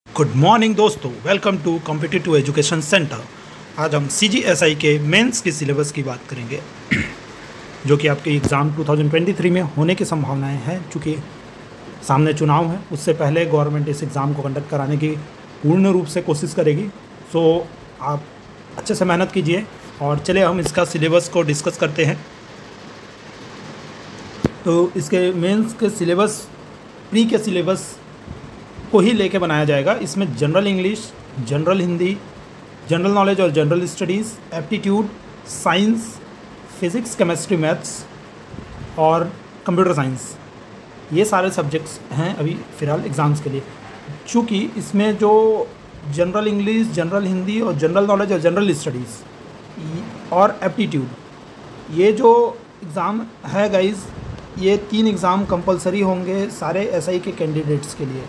Good morning दोस्तों, welcome to competitive education centre. आज हम CGSI के मेंस के सिलेबस की बात करेंगे जो कि आपके एग्ज़ाम 2023 में होने की संभावनाएं हैं। चूँकि सामने चुनाव है, उससे पहले गवर्नमेंट इस एग्ज़ाम को कंडक्ट कराने की पूर्ण रूप से कोशिश करेगी। सो आप अच्छे से मेहनत कीजिए और चलिए हम इसका सिलेबस को डिस्कस करते हैं। तो इसके मेंस के सिलेबस प्री के सिलेबस को ही लेके बनाया जाएगा। इसमें general English, general Hindi, general knowledge और general studies, aptitude, science, physics, chemistry, maths और कंप्यूटर साइंस, ये सारे सब्जेक्ट्स हैं अभी फ़िलहाल एग्ज़ाम्स के लिए। चूँकि इसमें जो जनरल इंग्लिश, जनरल हिंदी और जनरल नॉलेज और जनरल स्टडीज़ और एप्टीट्यूड, ये जो एग्ज़ाम है गाइज़, ये 3 एग्ज़ाम कंपलसरी होंगे सारे SI के कैंडिडेट्स के लिए।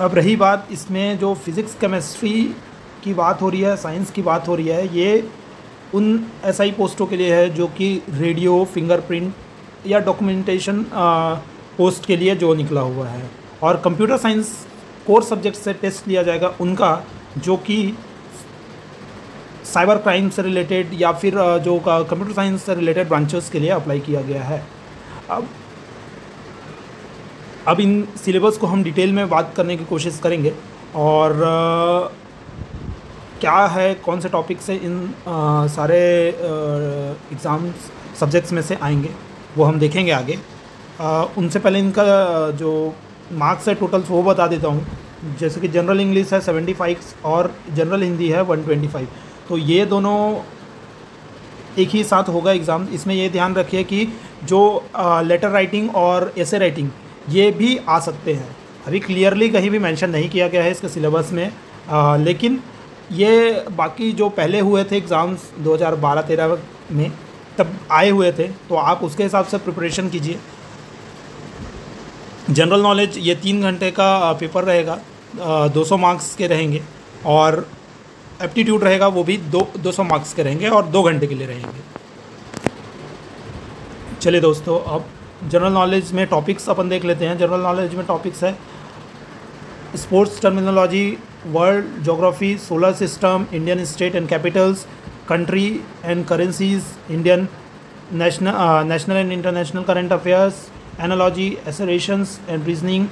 अब रही बात इसमें जो फिज़िक्स केमिस्ट्री की बात हो रही है, साइंस की बात हो रही है, ये उन SI पोस्टों के लिए है जो कि रेडियो, फिंगरप्रिंट या डॉक्यूमेंटेशन पोस्ट के लिए जो निकला हुआ है। और कंप्यूटर साइंस कोर सब्जेक्ट से टेस्ट लिया जाएगा उनका, जो कि साइबर क्राइम से रिलेटेड या फिर जो कंप्यूटर साइंस से रिलेटेड ब्रांचेस के लिए अप्लाई किया गया है। अब इन सिलेबस को हम डिटेल में बात करने की कोशिश करेंगे और क्या है, कौन से टॉपिक से इन सारे एग्ज़ाम्स सब्जेक्ट्स में से आएंगे वो हम देखेंगे आगे। उनसे पहले इनका जो मार्क्स है टोटल वो बता देता हूँ। जैसे कि जनरल इंग्लिश है 75 और जनरल हिंदी है 125। तो ये दोनों एक ही साथ होगा एग्ज़ाम। इसमें ये ध्यान रखिए कि जो लेटर राइटिंग और एसे राइटिंग ये भी आ सकते हैं। अभी क्लियरली कहीं भी मेंशन नहीं किया गया है इसके सिलेबस में, लेकिन ये बाकी जो पहले हुए थे एग्ज़ाम्स 2012-13 में तब आए हुए थे, तो आप उसके हिसाब से प्रिपरेशन कीजिए। जनरल नॉलेज ये 3 घंटे का पेपर रहेगा, 200 मार्क्स के रहेंगे, और एप्टीट्यूड रहेगा वो भी 200 मार्क्स के रहेंगे और 2 घंटे के लिए रहेंगे। चलिए दोस्तों, अब जनरल नॉलेज में टॉपिक्स अपन देख लेते हैं। जनरल नॉलेज में टॉपिक्स है sports terminology, world geography, solar system, Indian state and capitals, country and currencies, Indian national and international current affairs, analogy, assertions and reasoning,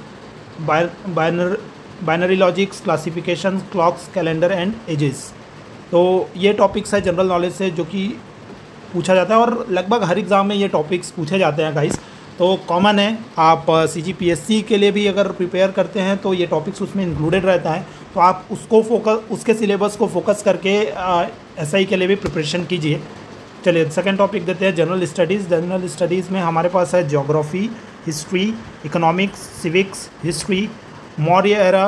binary logics, classification, clocks, calendar and ages. तो ये topics है general knowledge से जो कि पूछा जाता है और लगभग हर एग्ज़ाम में ये टॉपिक्स पूछे जाते हैं गाइस। तो कॉमन है, आप CGPSC के लिए भी अगर प्रिपेयर करते हैं तो ये टॉपिक्स उसमें इंक्लूडेड रहता है। तो आप उसके सिलेबस को फोकस करके SI के लिए भी प्रिपरेशन कीजिए। चलिए सेकंड टॉपिक देते हैं जनरल स्टडीज़। जनरल स्टडीज़ में हमारे पास है geography, history, economics, civics, history, Maurya era,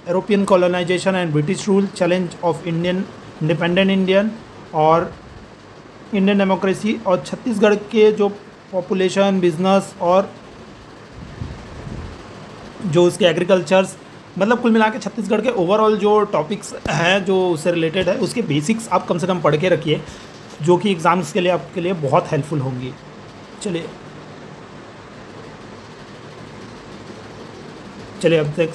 European colonisation and British rule, challenge of independent Indian और इंडियन डेमोक्रेसी, और छत्तीसगढ़ के जो पॉपुलेशन, बिजनेस और जो उसके एग्रीकल्चर्स, मतलब कुल मिला के छत्तीसगढ़ के ओवरऑल जो टॉपिक्स हैं जो उससे रिलेटेड है, उसके बेसिक्स आप कम से कम पढ़ के रखिए, जो कि एग्ज़ाम्स के लिए आपके लिए बहुत हेल्पफुल होंगी। चलिए अब तक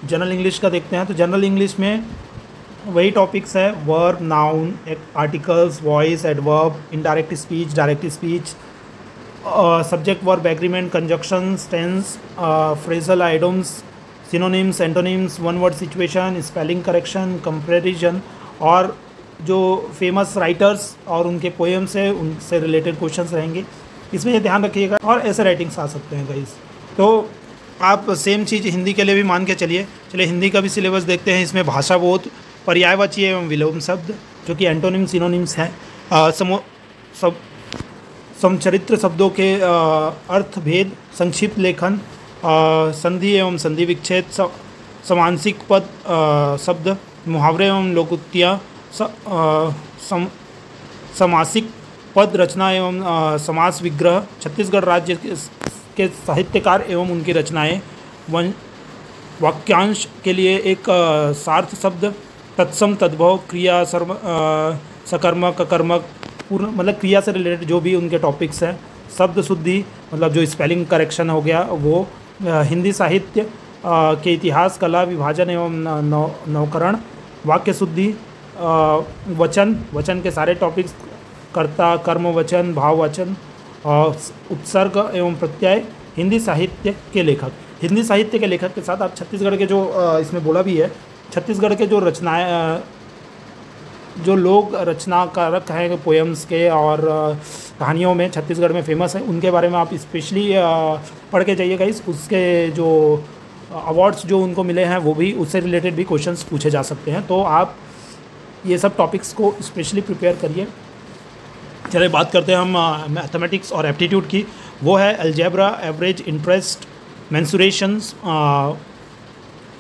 जनरल इंग्लिश का देखते हैं। तो जनरल इंग्लिश में वही टॉपिक्स है verb, noun, articles, voice, adverb, indirect speech, direct speech, subject verb agreement, conjunctions, tense, phrasal idioms, synonyms, antonyms, one word situation, spelling correction, comparison, और जो फेमस राइटर्स और उनके पोएम्स है उनसे रिलेटेड क्वेश्चंस रहेंगे। इसमें ये ध्यान रखिएगा। और ऐसे राइटिंग्स आ सकते हैं गाइस। तो आप सेम चीज़ हिंदी के लिए भी मान के चलिए हिंदी का भी सिलेबस देखते हैं। इसमें भाषा बोध, पर्यायवाची एवं विलोम शब्द जो कि एंटोनिम सिनोनिम्स हैं, समचरित्र शब्दों के अर्थ भेद, संक्षिप्त लेखन, संधि एवं संधि विच्छेद, समांसिक पद शब्द, मुहावरे एवं लोकोक्तियाँ, समासिक पद रचना एवं समास विग्रह, छत्तीसगढ़ राज्य के साहित्यकार एवं उनकी रचनाएँ, वाक्यांश के लिए एक सार्थ शब्द, तत्सम, तद्भव, क्रिया, सकर्मक, अकर्मक, पूर्ण मतलब क्रिया से रिलेटेड जो भी उनके टॉपिक्स हैं, शब्द शुद्धि मतलब जो स्पेलिंग करेक्शन हो गया वो, हिंदी साहित्य के इतिहास, कला, विभाजन एवं नवकरण, वाक्य शुद्धि, वचन के सारे टॉपिक्स, कर्ता, कर्म वचन, भाव वचन, उपसर्ग एवं प्रत्यय, हिंदी साहित्य के लेखक। हिंदी साहित्य के लेखक के साथ आप छत्तीसगढ़ के जो इसमें बोला भी है, छत्तीसगढ़ के जो रचनाएं, जो लोग रचनाकारक हैं पोएम्स के और कहानियों में छत्तीसगढ़ में फेमस है, उनके बारे में आप स्पेशली पढ़ के जाइएगा। उसके जो अवार्ड्स जो उनको मिले हैं वो भी, उससे रिलेटेड भी क्वेश्चंस पूछे जा सकते हैं। तो आप ये सब टॉपिक्स को स्पेशली प्रिपेयर करिए। चलिए बात करते हैं हम मैथमेटिक्स और एप्टीट्यूड की। वो है algebra, average, interest, mensurations,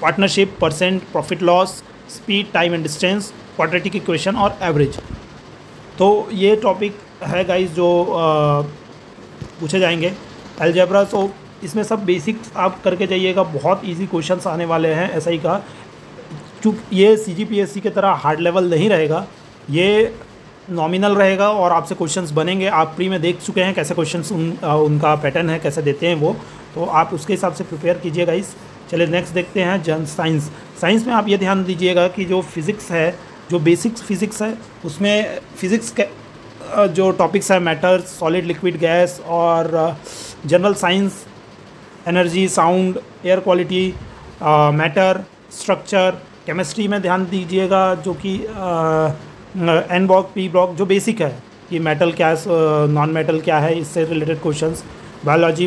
partnership, percent, profit loss, speed, time and distance, quadratic equation और एवरेज। तो ये टॉपिक है गाइस जो पूछे जाएंगे। अलजेब्रा, तो इसमें सब बेसिक्स आप करके जाइएगा, बहुत इजी क्वेश्चंस आने वाले हैं ऐसा ही कहा। चूँकि ये CGPSC की तरह हार्ड लेवल नहीं रहेगा, ये नॉमिनल रहेगा और आपसे क्वेश्चंस बनेंगे। आप प्री में देख चुके हैं कैसे क्वेश्चंस उनका पैटर्न है, कैसे देते हैं वो, तो आप उसके हिसाब से प्रिपेयर कीजिएगा गाइस। चलिए नेक्स्ट देखते हैं जन साइंस। साइंस में आप ये ध्यान दीजिएगा कि जो फिज़िक्स है, जो बेसिक्स फिज़िक्स है, उसमें फिज़िक्स के जो टॉपिक्स है मैटर, सॉलिड, लिक्विड, गैस, और general science, energy, sound, air quality, matter, structure. Chemistry में ध्यान दीजिएगा जो कि एन ब्लॉक, पी ब्लॉक, जो बेसिक है कि मेटल क्या है, नॉन मेटल क्या है, इससे रिलेटेड क्वेश्चंस। बायोलॉजी,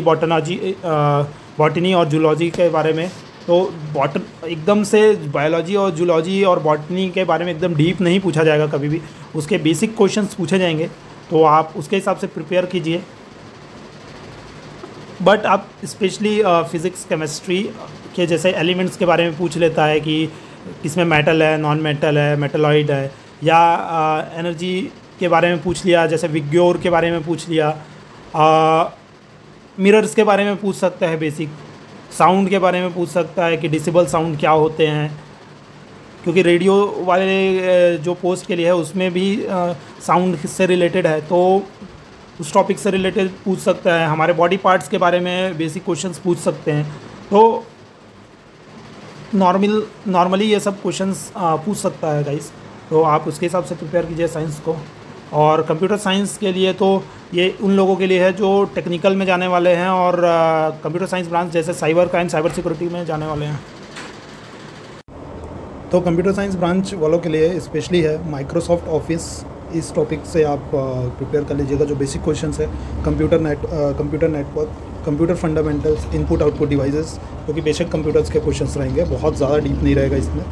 बॉटनी और जूलॉजी के बारे में, तो एकदम से बायोलॉजी और जूलॉजी और बॉटनी के बारे में एकदम डीप नहीं पूछा जाएगा कभी भी, उसके बेसिक क्वेश्चंस पूछे जाएंगे, तो आप उसके हिसाब से प्रिपेयर कीजिए। बट आप स्पेशली फिज़िक्स, केमिस्ट्री के जैसे एलिमेंट्स के बारे में पूछ लेता है कि किसमें मेटल है, नॉन मेटल है, मेटलॉइड है, या एनर्जी के बारे में पूछ लिया, जैसे विग्योर के बारे में पूछ लिया, मिरर्स के बारे में पूछ सकता है बेसिक, साउंड के बारे में पूछ सकता है कि डिसिबल साउंड क्या होते हैं, क्योंकि रेडियो वाले जो पोस्ट के लिए है उसमें भी साउंड से रिलेटेड है, तो उस टॉपिक से रिलेटेड पूछ सकता है। हमारे बॉडी पार्ट्स के बारे में बेसिक क्वेश्चंस पूछ सकते हैं। तो नॉर्मली ये सब क्वेश्चंस पूछ सकता है गाइस, तो आप उसके हिसाब से प्रिपेयर कीजिए साइंस को। और कंप्यूटर साइंस के लिए तो ये उन लोगों के लिए है जो टेक्निकल में जाने वाले हैं और कंप्यूटर साइंस ब्रांच जैसे साइबर क्राइम, साइबर सिक्योरिटी में जाने वाले हैं। तो कंप्यूटर साइंस ब्रांच वालों के लिए स्पेशली है माइक्रोसॉफ्ट ऑफिस। इस टॉपिक से आप प्रिपेयर कर लीजिएगा। जो बेसिक क्वेश्चंस है computer network, computer fundamentals, input output devices, जो कि बेसिक कंप्यूटर्स के क्वेश्चंस रहेंगे, बहुत ज़्यादा डीप नहीं रहेगा इसमें।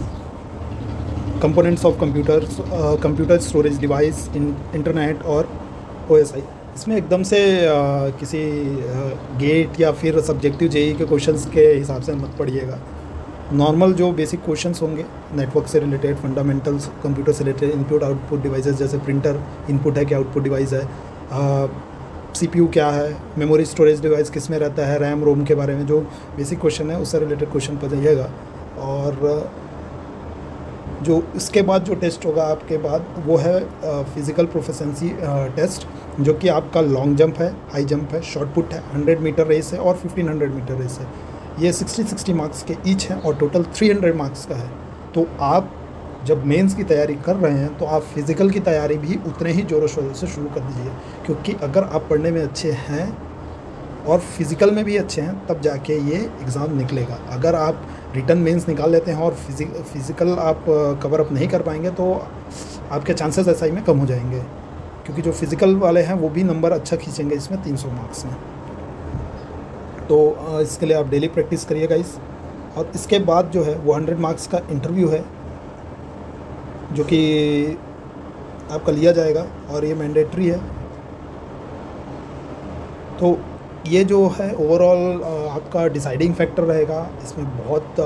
Components of computers, computer storage device, internet और OSI। इसमें एकदम से किसी गेट या फिर सब्जेक्टिव जेई के क्वेश्चंस के हिसाब से मत पढ़िएगा। नॉर्मल जो बेसिक क्वेश्चंस होंगे नेटवर्क से रिलेटेड, फंडामेंटल्स, कंप्यूटर से रिलेटेड, इनपुट आउटपुट डिवाइसेस जैसे प्रिंटर इनपुट है कि आउटपुट डिवाइस है, CPU क्या है, मेमोरी स्टोरेज डिवाइस किस में रहता है, रैम रोम के बारे में जो बेसिक क्वेश्चन है उससे रिलेटेड क्वेश्चन पढ़िएगा। और जो इसके बाद जो टेस्ट होगा आपके बाद वो है फिज़िकल प्रोफिशिएंसी टेस्ट, जो कि आपका लॉन्ग जंप है, हाई जंप है, शॉर्ट पुट है, 100 मीटर रेस है और 1500 मीटर रेस है। ये 60 मार्क्स के ईच हैं और टोटल 300 मार्क्स का है। तो आप जब मेंस की तैयारी कर रहे हैं तो आप फिज़िकल की तैयारी भी उतने ही ज़ोरों शोरों से शुरू कर दीजिए, क्योंकि अगर आप पढ़ने में अच्छे हैं और फिज़िकल में भी अच्छे हैं तब जाके ये एग्ज़ाम निकलेगा। अगर आप रिटर्न मेंस निकाल लेते हैं और फिज़िकल आप कवर अप नहीं कर पाएंगे तो आपके चांसेस SI में कम हो जाएंगे, क्योंकि जो फिज़िकल वाले हैं वो भी नंबर अच्छा खींचेंगे इसमें 300 मार्क्स में। तो इसके लिए आप डेली प्रैक्टिस करिएगा इस। और इसके बाद जो है वो 100 मार्क्स का इंटरव्यू है जो कि आपका लिया जाएगा और ये मैंडेटरी है। तो ये जो है ओवरऑल आपका डिसाइडिंग फैक्टर रहेगा। इसमें बहुत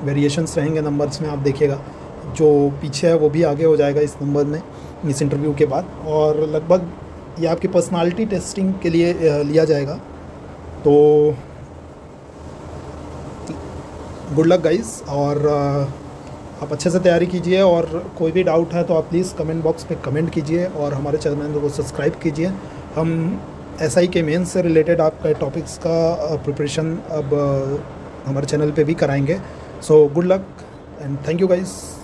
वेरिएशंस रहेंगे नंबर्स में, आप देखिएगा जो पीछे है वो भी आगे हो जाएगा इस नंबर में, इस इंटरव्यू के बाद। और लगभग ये आपकी पर्सनालिटी टेस्टिंग के लिए लिया जाएगा। तो गुड लक गाइस, और आप अच्छे से तैयारी कीजिए। और कोई भी डाउट है तो आप प्लीज़ कमेंट बॉक्स पे कमेंट कीजिए और हमारे चैनल को सब्सक्राइब कीजिए। हम SI के मेंस से रिलेटेड आपका टॉपिक्स का प्रिपरेशन अब हमारे चैनल पे भी कराएंगे। So good luck and thank you guys.